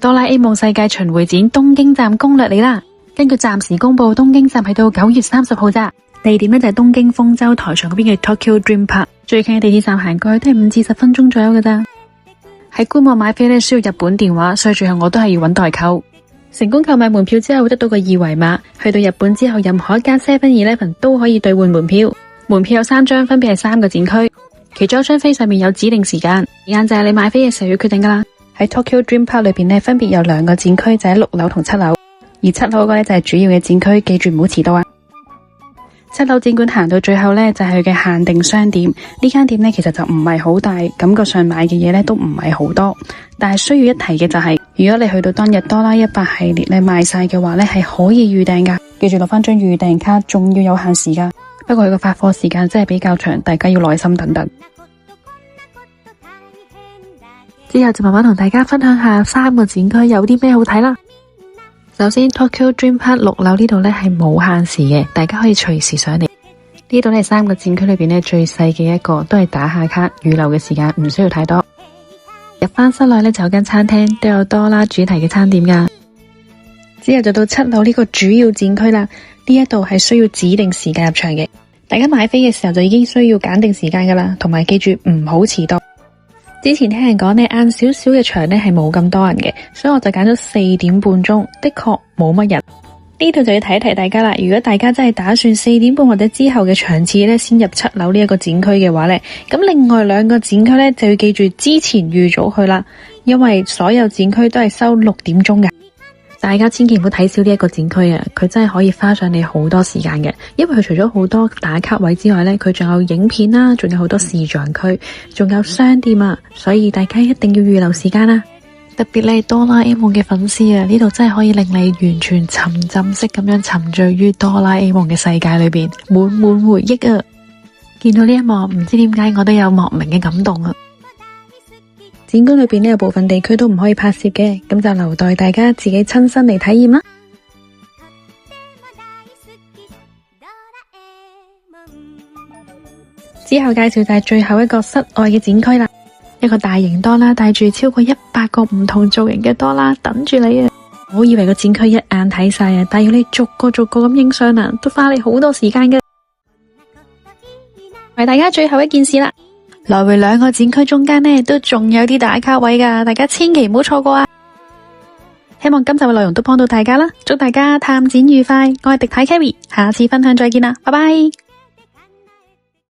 哆啦 A 夢世界巡迴展東京站攻略嚟啦！根據暫時公布，東京站係到9月30號咋。地點呢就係東京豐洲台場嗰邊嘅 Tokyo Dream Park， 最近嘅地鐵站行過去都係5至10分鐘左右㗎咋。喺官網買飛呢需要日本電話，所以最後我都係要揾代購。成功購買門票之後會得到個二維碼，去到日本之後任何一間 7-Eleven 都可以兌換門票。門票有3張，分別係3個展區，其中一張飛上面有指定時間就係你買飛嘅時候要決定㗎啦。喺 Tokyo Dream Park 裏邊呢，分別有2個展區，就喺6樓同7樓，而7樓嗰個呢就係主要嘅展區，記住唔好遲到啊。7樓展館行到最後呢，就係佢嘅限定商店。呢間店呢，其實就唔係好大，感覺上買嘅嘢呢都唔係好多。但係需要一提嘅就係，如果你去到當日哆啦100系列呢賣晒嘅話呢，係可以預訂噶。記住攞翻張預訂卡，仲要有限時噶。不過佢個發貨時間真係比較長，大家要耐心等等。之後就慢慢同大家分享下3個展區有啲咩好睇啦。首先 Tokyo Dream Park 6樓呢度呢係冇限時嘅，大家可以隨時上嚟。呢度呢係3個展區裏邊呢最細嘅一個，都係打下卡，預留嘅時間唔需要太多。入翻室內呢就有間餐廳，都有哆啦主題嘅餐點噶。之後就到7樓呢個主要展區啦，呢一度係需要指定時間入場嘅，大家買飛嘅時候就已經需要揀定時間噶啦，同埋記住唔好遲到。之前聽人講呢，晏少少嘅場呢係冇咁多人嘅，所以我就揀咗4點半鐘，的確冇乜人。呢度就要提一提大家啦，如果大家真係打算4點半或者之後嘅場次呢先入7樓呢一個展區嘅話呢，咁另外2個展區呢就要記住之前預早去啦，因為所有展區都係收6點鐘嘅。大家千祈唔好睇少呢一個展區啊，佢真係可以花上你好多時間嘅，因為佢除咗好多打卡位之外呢，佢仲有影片啦，仲有好多視像區，仲有商店啊，所以大家一定要預留時間啦。特別你係哆啦 A 夢嘅粉絲啊，呢度真係可以令你完全沉浸式咁樣沉醉於哆啦 A 夢嘅世界裏邊，滿滿回憶啊！見到呢一幕，唔知點解我都有莫名嘅感動啊！展館裏邊呢有部分地區都唔可以拍攝嘅，咁就留待大家自己親身嚟體驗啦。之後介紹就係最後一個室外嘅展區啦，一個大型哆啦帶住超過100個唔同造型嘅哆啦等住你啊！唔好以為個展區一眼睇晒啊，但要你逐個逐個咁影相啊，都花你好多時間嘅。為大家最後一件事啦。來回2個展區中間呢，都仲有啲打卡位噶，大家千祈唔好錯過啊！希望今集嘅內容都幫到大家啦，祝大家探展愉快！我係迪太 Carrie，下次分享再見啦，拜拜。